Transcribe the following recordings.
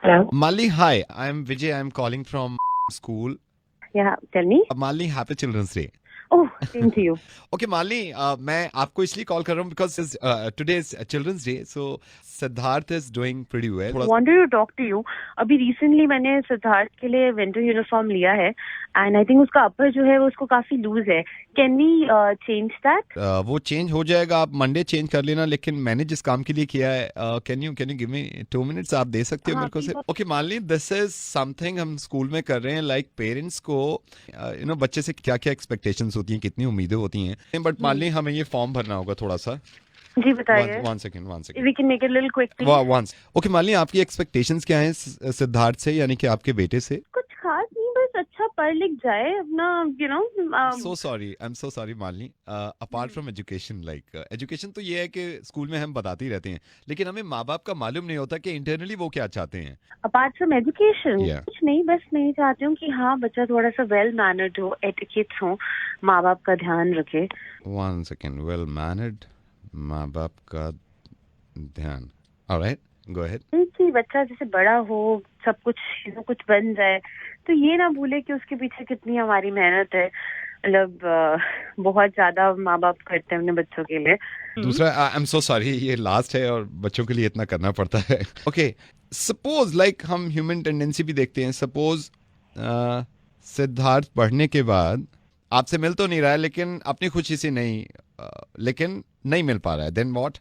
Hello. Mali, hi. I'm Vijay. I'm calling from school. Yeah, tell me. Mali, happy Children's Day. Oh, same to you. Okay Mali, मैं आपको इसलिए call कर रहा हूँ because today is children's day, so Siddharth is doing pretty well. Wanted to talk to you. अभी recently मैंने सिद्धार्थ के लिए विंटर यूनिफॉर्म लिया है एंड आई थिंक उसका अपर जो है वो उसको काफी लूज है. Can we change that? वो चेंज हो जाएगा, आप मंडे चेंज कर लेना. लेकिन मैंने जिस काम के लिए किया है, can you give me 2 minutes? आप दे सकते हो हाँ, मेरे को? ठीक है. Okay Mali, this is something हम स्कूल में कर रहे हैं. लाइक पेरेंट्स को बच्चे से क्या क्या एक्सपेक्टेशंस होती हैं, कितनी उम्मीदें होती हैं. बट माली, हमें ये फॉर्म भरना होगा थोड़ा सा. जी बताइए. One second. We can make it a little quick. Once. Okay Malini, आपकी एक्सपेक्टेशंस क्या हैं सिद्धार्थ से, यानी कि आपके बेटे से? कुछ खास नहीं, बस अच्छा पढ़ लिख जाए अपना, you know. I am so sorry Malini. Apart from education, like education तो ये है कि स्कूल में हम बताते ही रहते हैं, लेकिन हमें माँ बाप का मालूम नहीं होता कि इंटरनली वो क्या चाहते हैं. Apart from education Yeah. कुछ नहीं, बस मैं ये चाहती हूँ कि हाँ बच्चा थोड़ा सा वेल मैनर्ड हो, एटिकेट्स हो, माँ बाप का ध्यान रखे. One second. वेल मैनर्ड, माँ बाप का ध्यान. Alright, go ahead. कि बच्चा जैसे बड़ा हो, सब कुछ कुछ बन जाए, तो ये ना भूले कि उसके पीछे कितनी हमारी मेहनत है. मतलब बहुत ज्यादा माँ बाप करते हैं अपने बच्चों के लिए. दूसरा, आई एम सो सॉरी, ये लास्ट है और बच्चों के लिए इतना करना पड़ता है. ओके, सपोज लाइक हम ह्यूमन टेंडेंसी भी देखते हैं. सपोज सिद्धार्थ पढ़ने के बाद आपसे मिल तो नहीं रहा है, लेकिन अपनी खुशी से नहीं, लेकिन नहीं मिल पा रहा है. Then what?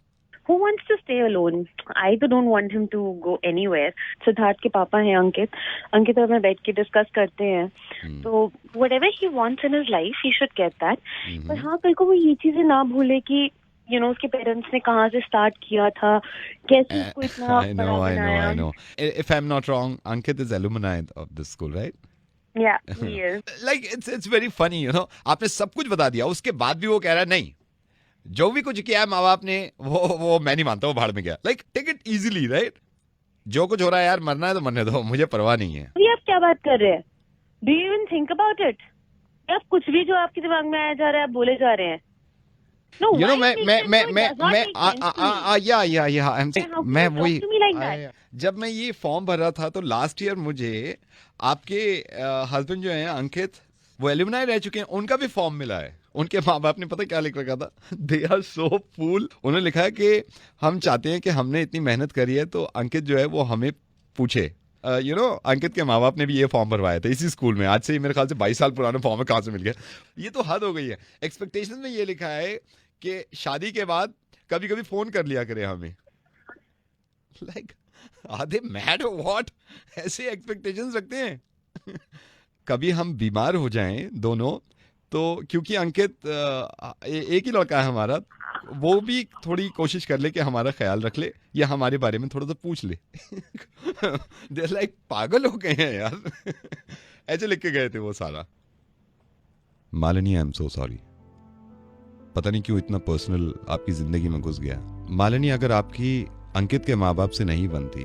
Who wants to stay alone? I तो don't want him to go anywhere. Siddharth के पापा हैं अंकित. अंकित और मैं बैठ के डिस्कस करते हैं. तो whatever he wants in his life, he should get that. पर हाँ, कल को वो ये चीजें ना भूले कि उसके पेरेंट्स ने कहाँ से स्टार्ट किया था, कैसे उसको इतना I बड़ा बनाया. know. If I'm not wrong, Ankit is alumni of this school, right? Yeah, he is. Like it's very funny, आपने सब कुछ बता दिया, उसके बाद भी वो कह रहा है नहीं, जो भी कुछ किया है माँ बाप ने वो मैं नहीं मानता, वो भाड़ में गया. Like take it easily, right? जो कुछ हो रहा है यार, मरना है तो मरने दो, मुझे परवाह नहीं है. अभी आप क्या बात कर रहे हैं? Do you even think about it? आप कुछ भी जो आपके दिमाग में आया जा रहा है आप बोले जा रहे हैं. No, मैं वही, जब मैं ये फॉर्म भर रहा था तो लास्ट ईयर मुझे आपके हस्बैंड जो हैं अंकित, वो एल्यूमनाई रह चुके हैं, उनका भी फॉर्म मिला है. उनके माँ बाप ने पता क्या लिख रखा था? दे आर सो फूल. उन्होंने लिखा है कि हम चाहते हैं कि हमने इतनी मेहनत करी है तो अंकित जो है वो हमें पूछे. अंकित के माँ बाप ने भी ये फॉर्म भरवाया था इसी स्कूल में. आज से मेरे ख्याल से 22 साल पुराना फॉर्म है, कहाँ से मिल गया? ये तो हद हो गई है. एक्सपेक्टेशन में ये लिखा है कि शादी के बाद कभी कभी फोन कर लिया करे हमें. लाइक आर दे मैड और व्हाट? ऐसे एक्सपेक्टेशंस रखते हैं. कभी हम बीमार हो जाएं दोनों, तो क्योंकि अंकित एक ही लड़का है हमारा, वो भी थोड़ी कोशिश कर ले कि हमारा ख्याल रख ले या हमारे बारे में थोड़ा सा पूछ ले. दे लाइक पागल हो गए हैं यार. ऐसे लिख के गए थे वो सारा. Malini, I am so sorry. पता नहीं क्यों इतना पर्सनल आपकी जिंदगी में घुस गया. मालिनी, अगर आपकी अंकित के माँ बाप से नहीं बनती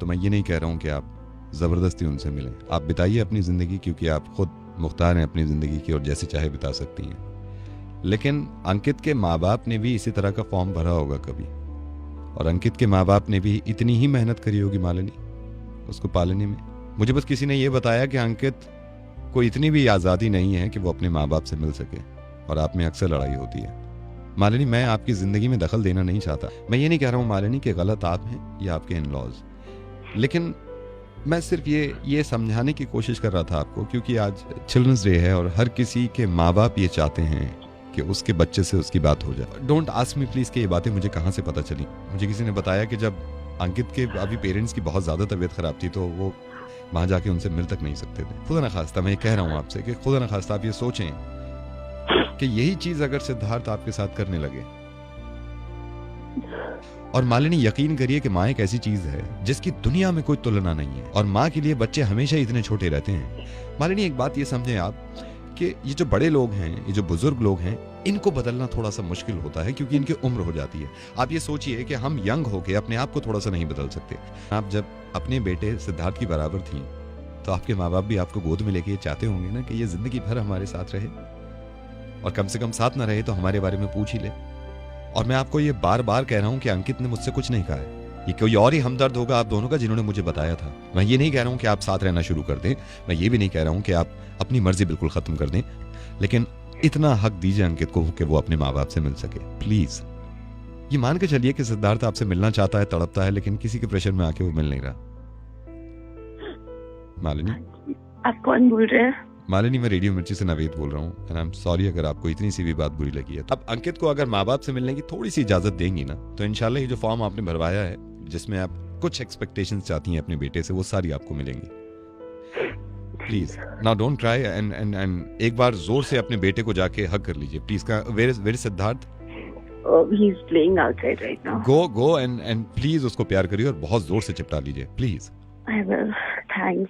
तो मैं ये नहीं कह रहा हूँ कि आप जबरदस्ती उनसे मिलें. आप बिताइए अपनी जिंदगी, क्योंकि आप खुद मुख्तार हैं अपनी जिंदगी की और जैसे चाहे बिता सकती हैं. लेकिन अंकित के माँ बाप ने भी इसी तरह का फॉर्म भरा होगा कभी, और अंकित के माँ बाप ने भी इतनी ही मेहनत करी होगी मालिनी उसको पालने में. मुझे बस किसी ने ये बताया कि अंकित को इतनी भी आज़ादी नहीं है कि वो अपने माँ बाप से मिल सके, और आप में अक्सर लड़ाई होती है. मालिनी, मैं आपकी जिंदगी में दखल देना नहीं चाहता. मैं ये नहीं कह रहा हूँ मालिनी कि गलत आप हैं या आपके इन लॉज, लेकिन मैं सिर्फ ये समझाने की कोशिश कर रहा था आपको, क्योंकि आज चिल्ड्रंस डे है और हर किसी के माँ बाप ये चाहते हैं कि उसके बच्चे से उसकी बात हो जाए. डोंट आस्क मी प्लीज कि ये बातें मुझे कहाँ से पता चली. मुझे किसी ने बताया कि जब अंकित के अभी पेरेंट्स की बहुत ज्यादा तबीयत खराब थी तो वो वहां जाके उनसे मिल तक नहीं सकते थे. खुदा न खास्ता मैं ये कह रहा हूँ आपसे कि खुदा न खास्ता आप ये सोचें कि यही चीज अगर सिद्धार्थ आपके साथ करने लगे. और मालिनी, यकीन करिए कि माँ एक ऐसी चीज है जिसकी दुनिया में कोई तुलना नहीं है, और माँ के लिए बच्चे हमेशा इतने छोटे रहते हैं. मालिनी, एक बात ये समझें आप कि ये जो बड़े लोग हैं, ये जो बुजुर्ग लोग हैं, इनको बदलना थोड़ा सा मुश्किल होता है क्योंकि इनकी उम्र हो जाती है. आप ये सोचिए कि हम यंग होके अपने आप को थोड़ा सा नहीं बदल सकते. आप जब अपने बेटे सिद्धार्थ की बराबर थी तो आपके माँ बाप भी आपको गोद में लेके चाहते होंगे ना कि ये जिंदगी भर हमारे साथ रहे, और कम से कम साथ ना रहे तो हमारे बारे में पूछ ही ले. और मैं आपको ये बार बार कह रहा हूं कि अंकित ने मुझसे कुछ नहीं कहा है. ये कोई और ही हमदर्द होगा आप दोनों का जिन्होंने मुझे बताया था। मैं ये नहीं कह रहा हूँ कि आप साथ रहना शुरू कर दें, मैं ये भी नहीं कह रहा हूँ कि आप अपनी मर्जी बिल्कुल खत्म कर दें, लेकिन इतना हक दीजिए अंकित को कि वो अपने माँ बाप से मिल सके प्लीज। ये मान के चलिए कि सिद्धार्थ आपसे मिलना चाहता है, तड़पता है, लेकिन किसी के प्रेशर में आके वो मिल नहीं रहा। मालिनी, आप कौन बोल रहे हैं? मालिनी, मैं रेडियो मिर्ची से नवेद बोल रहा हूँ, एंड आई एम सॉरी अगर आपको इतनी सी भी बात बुरी लगी है। अब अंकित को अगर माँ बाप से मिलने की थोड़ी सी इजाजत देंगी ना, तो इंशाल्लाह ये जो फॉर्म आपने भरवाया है जिसमें आप कुछ एक्सपेक्टेशंस चाहती हैं अपने बेटे से, वो सारी आपको मिलेंगी। Please now don't cry, and एक बार जोर से अपने बेटे को जाके हग कर लीजिए please. Where is Siddharth? He is playing outside right now. Go and please उसको प्यार करिए और बहुत जोर से चिपटा लीजिए प्लीज। I will. थैंक्स।